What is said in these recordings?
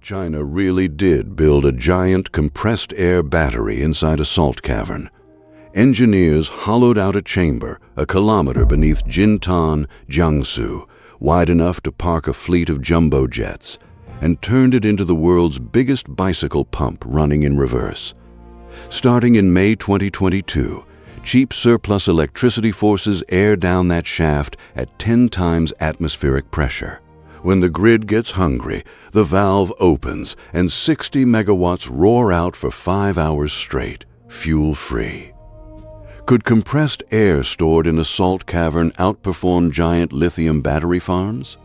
China really did build a giant compressed air battery inside a salt cavern. Engineers hollowed out a chamber a kilometer beneath Jintan, Jiangsu, wide enough to park a fleet of jumbo jets, and turned it into the world's biggest bicycle pump running in reverse. Starting in May 2022, cheap surplus electricity forces air down that shaft at 10 times atmospheric pressure. When the grid gets hungry, the valve opens and 60 megawatts roar out for 5 hours straight, fuel-free. Could compressed air stored in a salt cavern outperform giant lithium battery farms?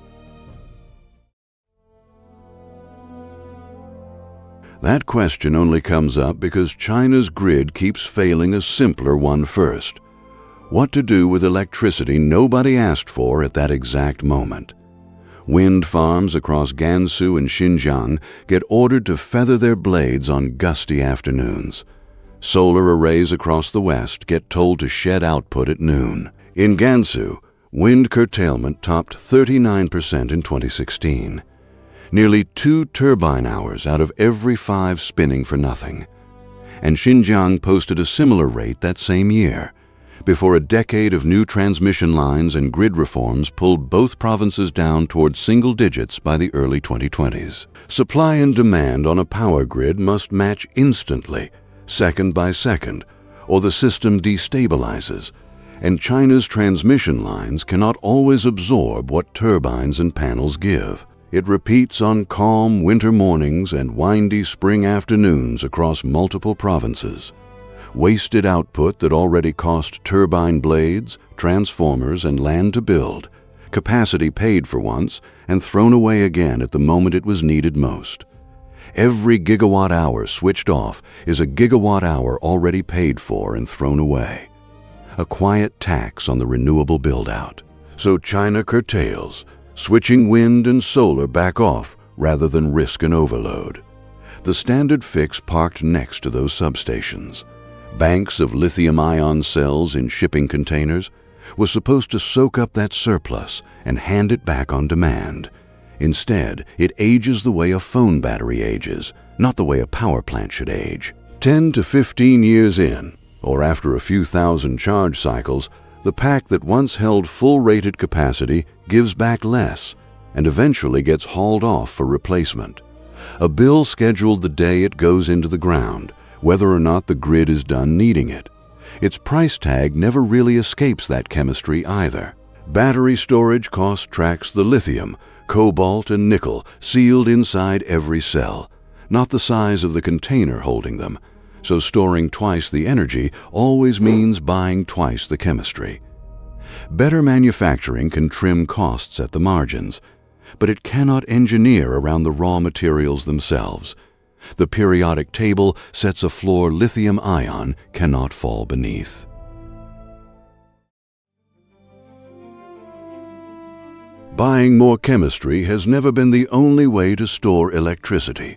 That question only comes up because China's grid keeps failing a simpler one first. What to do with electricity nobody asked for at that exact moment? Wind farms across Gansu and Xinjiang get ordered to feather their blades on gusty afternoons. Solar arrays across the west get told to shed output at noon. In Gansu, wind curtailment topped 39% in 2016. Nearly 2 turbine hours out of every 5 spinning for nothing. And Xinjiang posted a similar rate that same year, before a decade of new transmission lines and grid reforms pulled both provinces down toward single digits by the early 2020s. Supply and demand on a power grid must match instantly, second by second, or the system destabilizes, and China's transmission lines cannot always absorb what turbines and panels give. It repeats on calm winter mornings and windy spring afternoons across multiple provinces. Wasted output that already cost turbine blades, transformers, and land to build, capacity paid for once and thrown away again at the moment it was needed most. Every gigawatt hour switched off is a gigawatt hour already paid for and thrown away. A quiet tax on the renewable build-out. So China curtails, switching wind and solar back off rather than risk an overload. The standard fix parked next to those substations. Banks of lithium-ion cells in shipping containers was supposed to soak up that surplus and hand it back on demand. Instead, it ages the way a phone battery ages, not the way a power plant should age. 10 to 15 years in, or after a few thousand charge cycles, the pack that once held full rated capacity gives back less and eventually gets hauled off for replacement. A bill scheduled the day it goes into the ground, whether or not the grid is done needing it. Its price tag never really escapes that chemistry either. Battery storage cost tracks the lithium, cobalt, and nickel sealed inside every cell, not the size of the container holding them. So storing twice the energy always means buying twice the chemistry. Better manufacturing can trim costs at the margins, but it cannot engineer around the raw materials themselves. The periodic table sets a floor lithium-ion cannot fall beneath. Buying more chemistry has never been the only way to store electricity.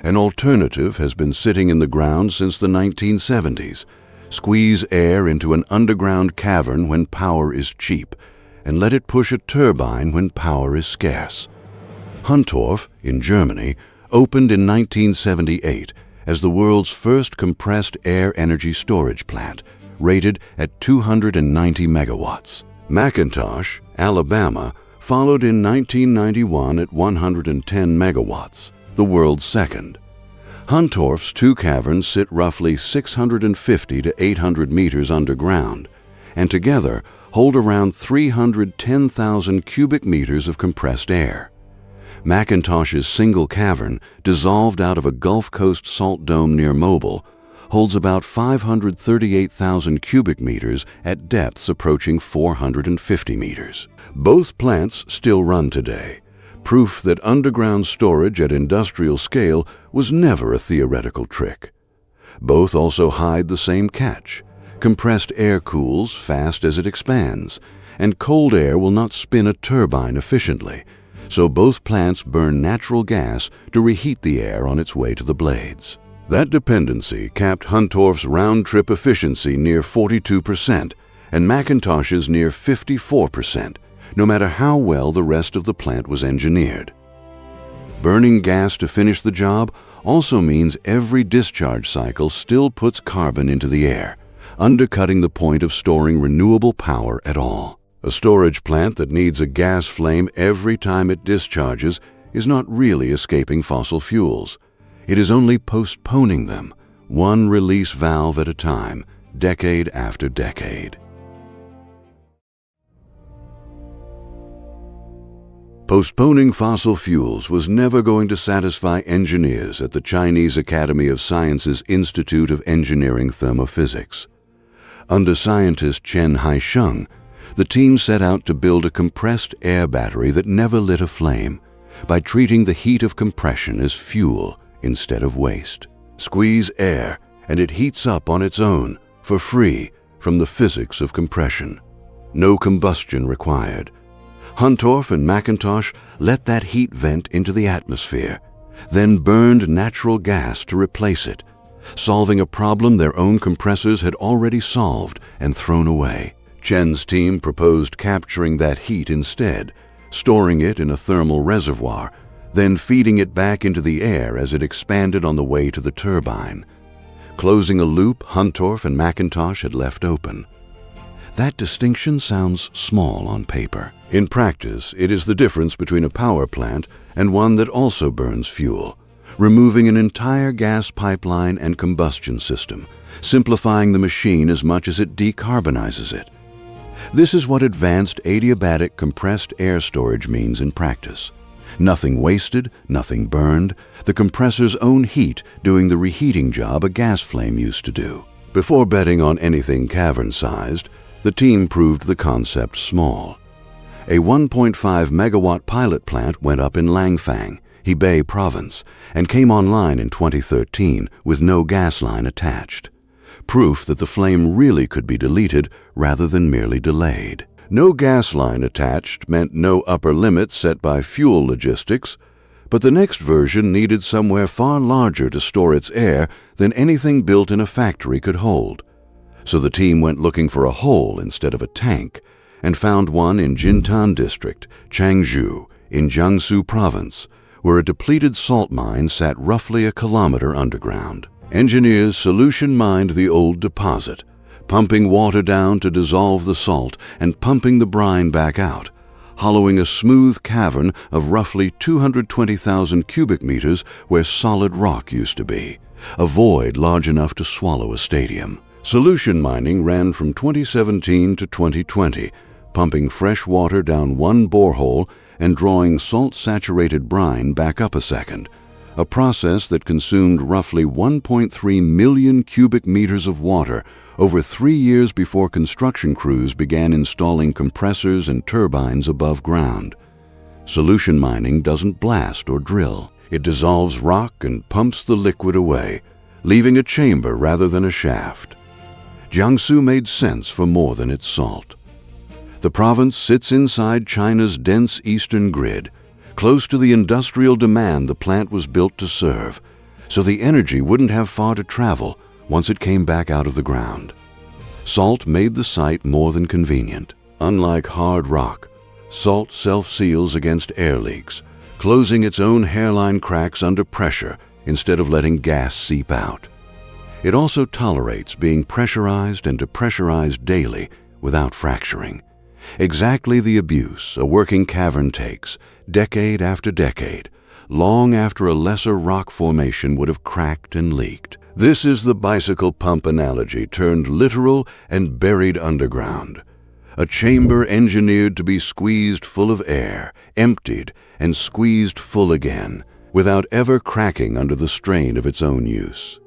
An alternative has been sitting in the ground since the 1970s. Squeeze air into an underground cavern when power is cheap, and let it push a turbine when power is scarce. Huntorf, in Germany, opened in 1978 as the world's first compressed air energy storage plant, rated at 290 megawatts. McIntosh, Alabama, followed in 1991 at 110 megawatts, the world's second. Huntorf's 2 caverns sit roughly 650 to 800 meters underground, and together hold around 310,000 cubic meters of compressed air. McIntosh's single cavern, dissolved out of a Gulf Coast salt dome near Mobile, holds about 538,000 cubic meters at depths approaching 450 meters. Both plants still run today, proof that underground storage at industrial scale was never a theoretical trick. Both also hide the same catch. Compressed air cools fast as it expands, and cold air will not spin a turbine efficiently, so both plants burn natural gas to reheat the air on its way to the blades. That dependency capped Huntorf's round-trip efficiency near 42% and McIntosh's near 54%, no matter how well the rest of the plant was engineered. Burning gas to finish the job also means every discharge cycle still puts carbon into the air, undercutting the point of storing renewable power at all. A storage plant that needs a gas flame every time it discharges is not really escaping fossil fuels. It is only postponing them, one release valve at a time, decade after decade. Postponing fossil fuels was never going to satisfy engineers at the Chinese Academy of Sciences Institute of Engineering Thermophysics. Under scientist Chen Haisheng, the team set out to build a compressed air battery that never lit a flame by treating the heat of compression as fuel instead of waste. Squeeze air and it heats up on its own, for free, from the physics of compression. No combustion required. Huntorf and McIntosh let that heat vent into the atmosphere, then burned natural gas to replace it, solving a problem their own compressors had already solved and thrown away. Chen's team proposed capturing that heat instead, storing it in a thermal reservoir, then feeding it back into the air as it expanded on the way to the turbine, closing a loop Huntorf and McIntosh had left open. That distinction sounds small on paper. In practice, it is the difference between a power plant and one that also burns fuel, removing an entire gas pipeline and combustion system, simplifying the machine as much as it decarbonizes it. This is what advanced adiabatic compressed air storage means in practice. Nothing wasted, nothing burned, the compressor's own heat doing the reheating job a gas flame used to do. Before betting on anything cavern-sized, the team proved the concept small. A 1.5 megawatt pilot plant went up in Langfang, Hebei Province, and came online in 2013 with no gas line attached. Proof that the flame really could be deleted rather than merely delayed. No gas line attached meant no upper limit set by fuel logistics, but the next version needed somewhere far larger to store its air than anything built in a factory could hold. So the team went looking for a hole instead of a tank, and found one in Jintan district, Changzhou, in Jiangsu province, where a depleted salt mine sat roughly a kilometer underground. Engineers solution-mined the old deposit, pumping water down to dissolve the salt and pumping the brine back out, hollowing a smooth cavern of roughly 220,000 cubic meters where solid rock used to be, a void large enough to swallow a stadium. Solution mining ran from 2017 to 2020, pumping fresh water down one borehole and drawing salt-saturated brine back up a second, a process that consumed roughly 1.3 million cubic meters of water over 3 years before construction crews began installing compressors and turbines above ground. Solution mining doesn't blast or drill. It dissolves rock and pumps the liquid away, leaving a chamber rather than a shaft. Jiangsu made sense for more than its salt. The province sits inside China's dense eastern grid, close to the industrial demand the plant was built to serve, so the energy wouldn't have far to travel once it came back out of the ground. Salt made the site more than convenient. Unlike hard rock, salt self-seals against air leaks, closing its own hairline cracks under pressure instead of letting gas seep out. It also tolerates being pressurized and depressurized daily without fracturing. Exactly the abuse a working cavern takes, decade after decade, long after a lesser rock formation would have cracked and leaked. This is the bicycle pump analogy turned literal and buried underground. A chamber engineered to be squeezed full of air, emptied, and squeezed full again, without ever cracking under the strain of its own use.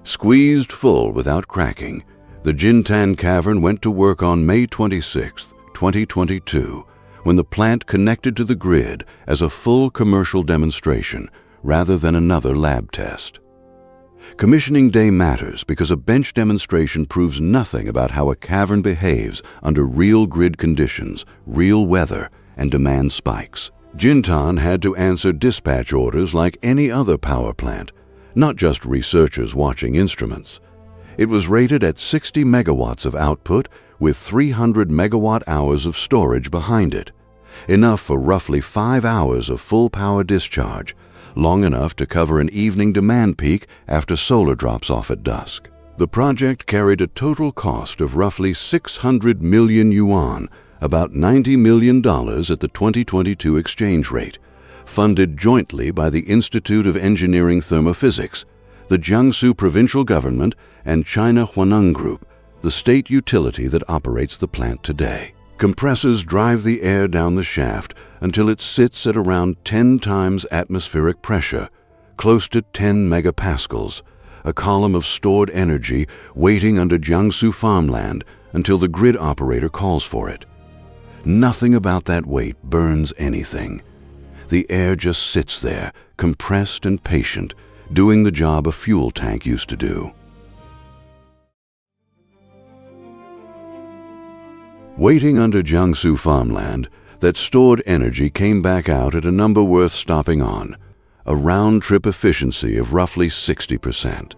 Squeezed full without cracking, the Jintan cavern went to work on May 26, 2022, when the plant connected to the grid as a full commercial demonstration rather than another lab test. Commissioning day matters because a bench demonstration proves nothing about how a cavern behaves under real grid conditions, real weather, and demand spikes. Jintan had to answer dispatch orders like any other power plant, not just researchers watching instruments. It was rated at 60 megawatts of output, with 300 megawatt-hours of storage behind it, enough for roughly 5 hours of full power discharge, long enough to cover an evening demand peak after solar drops off at dusk. The project carried a total cost of roughly 600 million yuan, about $90 million at the 2022 exchange rate, funded jointly by the Institute of Engineering Thermophysics, the Jiangsu provincial government, and China Huineng Group, the state utility that operates the plant today. Compressors drive the air down the shaft until it sits at around 10 times atmospheric pressure, close to 10 megapascals, a column of stored energy waiting under Jiangsu farmland until the grid operator calls for it. Nothing about that wait burns anything. The air just sits there, compressed and patient, doing the job a fuel tank used to do. Waiting under Jiangsu farmland, that stored energy came back out at a number worth stopping on, a round-trip efficiency of roughly 60%.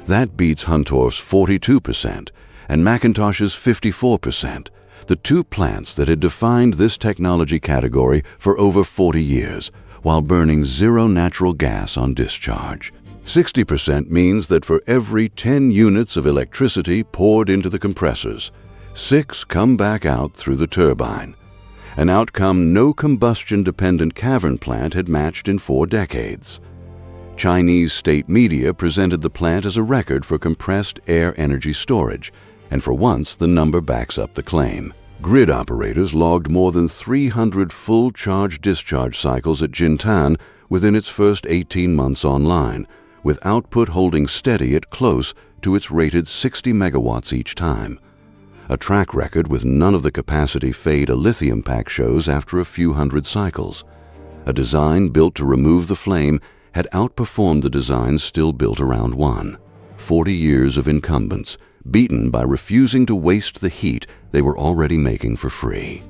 That beats Huntorf's 42% and McIntosh's 54%, the two plants that had defined this technology category for over 40 years, while burning zero natural gas on discharge. 60% means that for every 10 units of electricity poured into the compressors, 6 come back out through the turbine, an outcome no combustion-dependent cavern plant had matched in 4 decades. Chinese state media presented the plant as a record for compressed air energy storage, and for once the number backs up the claim. Grid operators logged more than 300 full charge-discharge cycles at Jintan within its first 18 months online, with output holding steady at close to its rated 60 megawatts each time. A track record with none of the capacity fade a lithium pack shows after a few hundred cycles. A design built to remove the flame had outperformed the designs still built around one. 40 years of incumbents, beaten by refusing to waste the heat they were already making for free.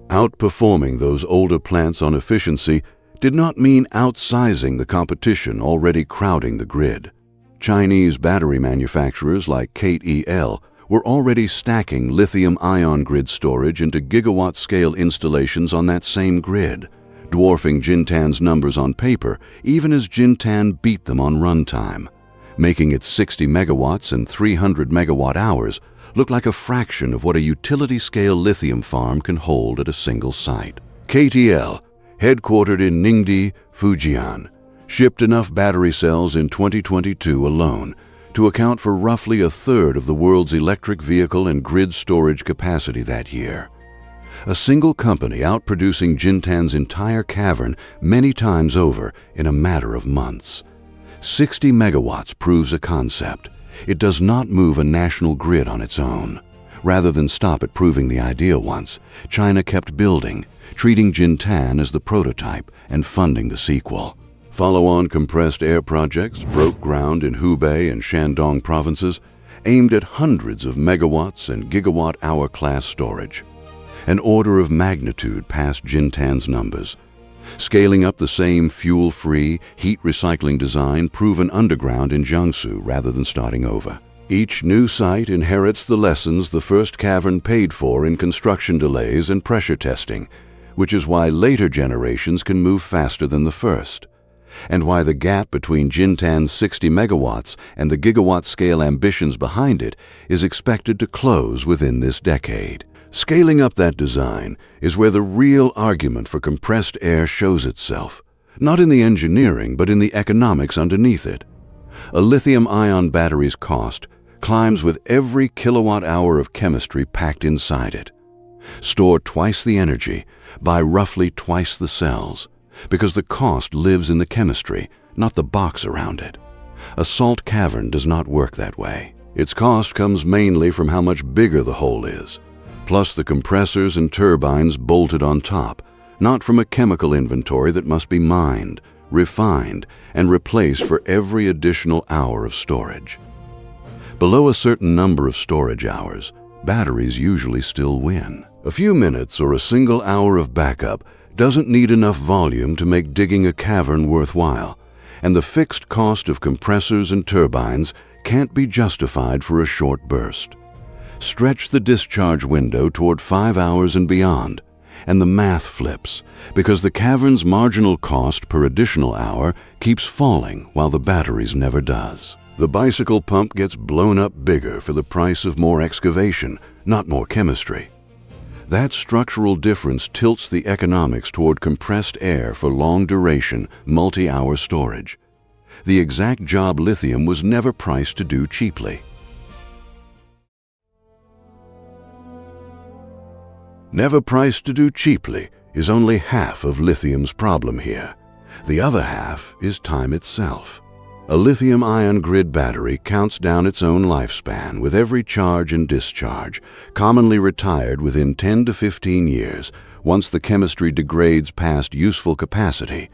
Outperforming those older plants on efficiency did not mean outsizing the competition already crowding the grid. Chinese battery manufacturers like KTEL were already stacking lithium-ion grid storage into gigawatt-scale installations on that same grid, dwarfing Jintan's numbers on paper even as Jintan beat them on runtime, making its 60 megawatts and 300 megawatt hours look like a fraction of what a utility-scale lithium farm can hold at a single site. KTEL, headquartered in Ningde, Fujian, shipped enough battery cells in 2022 alone to account for roughly a third of the world's electric vehicle and grid storage capacity that year. A single company outproducing Jintan's entire cavern many times over in a matter of months. 60 megawatts proves a concept. It does not move a national grid on its own. Rather than stop at proving the idea once, China kept building, treating Jintan as the prototype and funding the sequel. Follow-on compressed air projects broke ground in Hubei and Shandong provinces, aimed at hundreds of megawatts and gigawatt-hour class storage, an order of magnitude past Jintan's numbers, scaling up the same fuel-free, heat-recycling design proven underground in Jiangsu rather than starting over. Each new site inherits the lessons the first cavern paid for in construction delays and pressure testing, which is why later generations can move faster than the first, and why the gap between Jintan's 60 megawatts and the gigawatt-scale ambitions behind it is expected to close within this decade. Scaling up that design is where the real argument for compressed air shows itself, not in the engineering but in the economics underneath it. A lithium-ion battery's cost climbs with every kilowatt-hour of chemistry packed inside it. Store twice the energy, buy roughly twice the cells, because the cost lives in the chemistry, not the box around it. A salt cavern does not work that way. Its cost comes mainly from how much bigger the hole is, plus the compressors and turbines bolted on top, not from a chemical inventory that must be mined, refined, and replaced for every additional hour of storage. Below a certain number of storage hours, batteries usually still win. A few minutes or a single hour of backup doesn't need enough volume to make digging a cavern worthwhile, and the fixed cost of compressors and turbines can't be justified for a short burst. Stretch the discharge window toward 5 hours and beyond, and the math flips, because the cavern's marginal cost per additional hour keeps falling while the batteries never does. The bicycle pump gets blown up bigger for the price of more excavation, not more chemistry. That structural difference tilts the economics toward compressed air for long-duration, multi-hour storage. The exact job lithium was never priced to do cheaply. Never priced to do cheaply is only half of lithium's problem here. The other half is time itself. A lithium-ion grid battery counts down its own lifespan with every charge and discharge, commonly retired within 10 to 15 years once the chemistry degrades past useful capacity,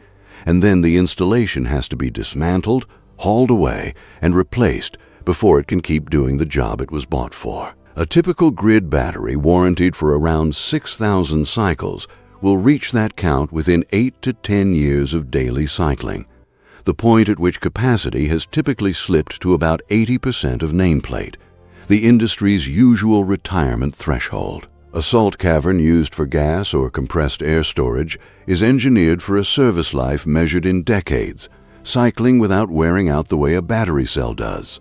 and then the installation has to be dismantled, hauled away, and replaced before it can keep doing the job it was bought for. A typical grid battery warranted for around 6,000 cycles will reach that count within 8 to 10 years of daily cycling, the point at which capacity has typically slipped to about 80% of nameplate, the industry's usual retirement threshold. A salt cavern used for gas or compressed air storage is engineered for a service life measured in decades, cycling without wearing out the way a battery cell does.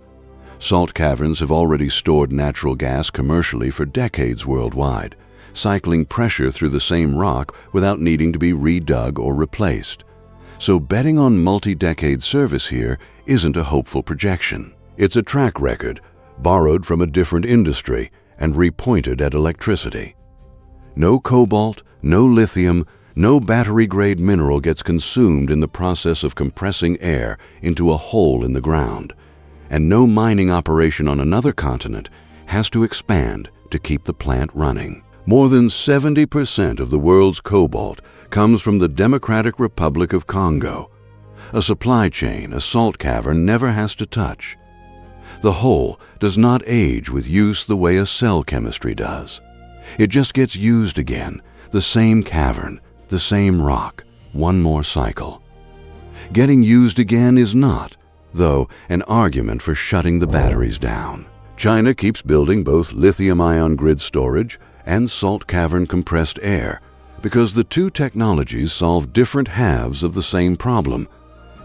Salt caverns have already stored natural gas commercially for decades worldwide, cycling pressure through the same rock without needing to be redug or replaced. So betting on multi-decade service here isn't a hopeful projection. It's a track record, borrowed from a different industry and repointed at electricity. No cobalt, no lithium, no battery-grade mineral gets consumed in the process of compressing air into a hole in the ground, and no mining operation on another continent has to expand to keep the plant running. More than 70% of the world's cobalt comes from the Democratic Republic of Congo, a supply chain a salt cavern never has to touch. The whole does not age with use the way a cell chemistry does. It just gets used again, the same cavern, the same rock, one more cycle. Getting used again is not, though, an argument for shutting the batteries down. China keeps building both lithium-ion grid storage and salt cavern compressed air because the two technologies solve different halves of the same problem,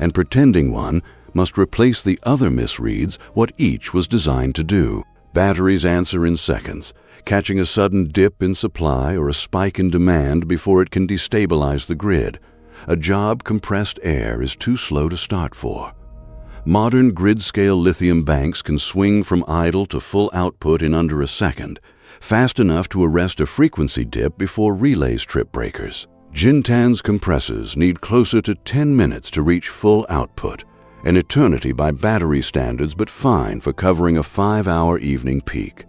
and pretending one must replace the other misreads what each was designed to do. Batteries answer in seconds, catching a sudden dip in supply or a spike in demand before it can destabilize the grid, a job compressed air is too slow to start for. Modern grid-scale lithium banks can swing from idle to full output in under a second, fast enough to arrest a frequency dip before relays trip breakers. Jintan's compressors need closer to 10 minutes to reach full output, an eternity by battery standards, but fine for covering a 5-hour evening peak.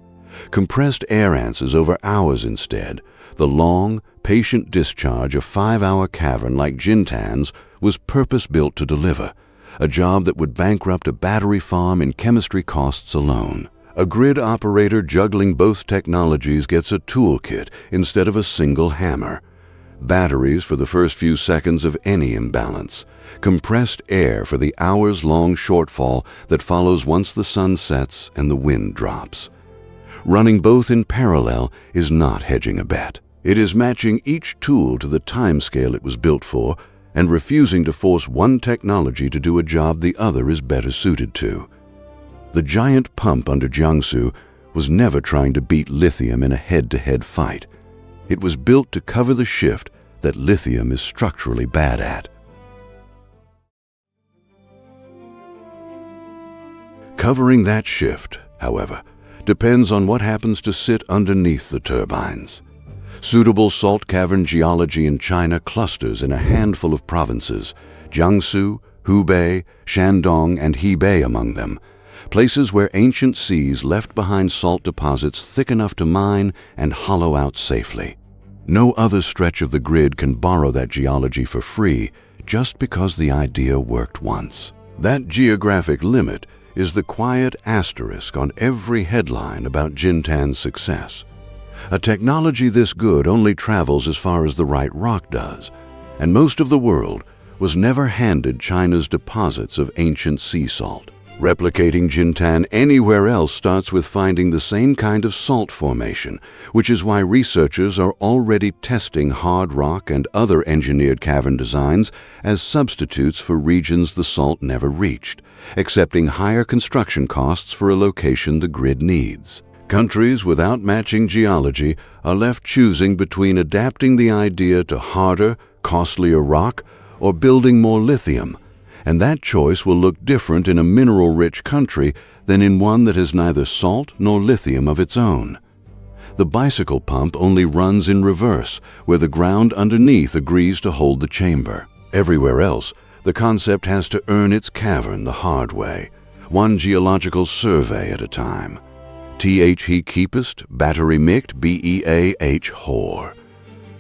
Compressed air answers over hours instead. The long, patient discharge a 5-hour cavern like Jintan's was purpose-built to deliver, a job that would bankrupt a battery farm in chemistry costs alone. A grid operator juggling both technologies gets a toolkit instead of a single hammer. Batteries for the first few seconds of any imbalance. Compressed air for the hours-long shortfall that follows once the sun sets and the wind drops. Running both in parallel is not hedging a bet. It is matching each tool to the timescale it was built for and refusing to force one technology to do a job the other is better suited to. The giant pump under Jiangsu was never trying to beat lithium in a head-to-head fight. It was built to cover the shift that lithium is structurally bad at. Covering that shift, however, depends on what happens to sit underneath the turbines. Suitable salt cavern geology in China clusters in a handful of provinces, Jiangsu, Hubei, Shandong, and Hebei among them, places where ancient seas left behind salt deposits thick enough to mine and hollow out safely. No other stretch of the grid can borrow that geology for free just because the idea worked once. That geographic limit is the quiet asterisk on every headline about Jintan's success. A technology this good only travels as far as the right rock does, and most of the world was never handed China's deposits of ancient sea salt. Replicating Jintan anywhere else starts with finding the same kind of salt formation, which is why researchers are already testing hard rock and other engineered cavern designs as substitutes for regions the salt never reached, accepting higher construction costs for a location the grid needs. Countries without matching geology are left choosing between adapting the idea to harder, costlier rock or building more lithium, and that choice will look different in a mineral-rich country than in one that has neither salt nor lithium of its own. The bicycle pump only runs in reverse, where the ground underneath agrees to hold the chamber. Everywhere else, the concept has to earn its cavern the hard way, one geological survey at a time. Th he keepest, battery mict, beah whore.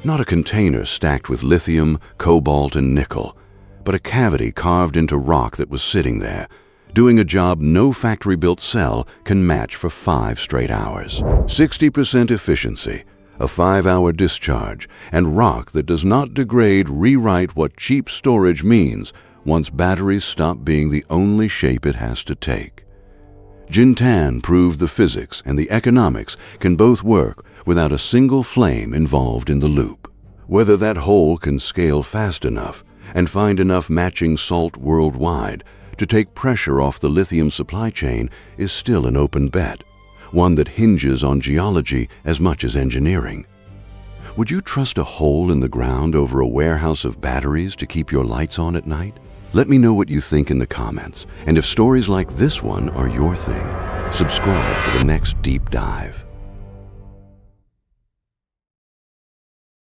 Not a container stacked with lithium, cobalt, and nickel, but a cavity carved into rock that was sitting there, doing a job no factory-built cell can match for 5 straight hours. 60% efficiency, a 5-hour discharge, and rock that does not degrade rewrite what cheap storage means once batteries stop being the only shape it has to take. Jintan proved the physics and the economics can both work without a single flame involved in the loop. Whether that hole can scale fast enough and find enough matching salt worldwide to take pressure off the lithium supply chain is still an open bet, one that hinges on geology as much as engineering. Would you trust a hole in the ground over a warehouse of batteries to keep your lights on at night? Let me know what you think in the comments, and if stories like this one are your thing, subscribe for the next deep dive.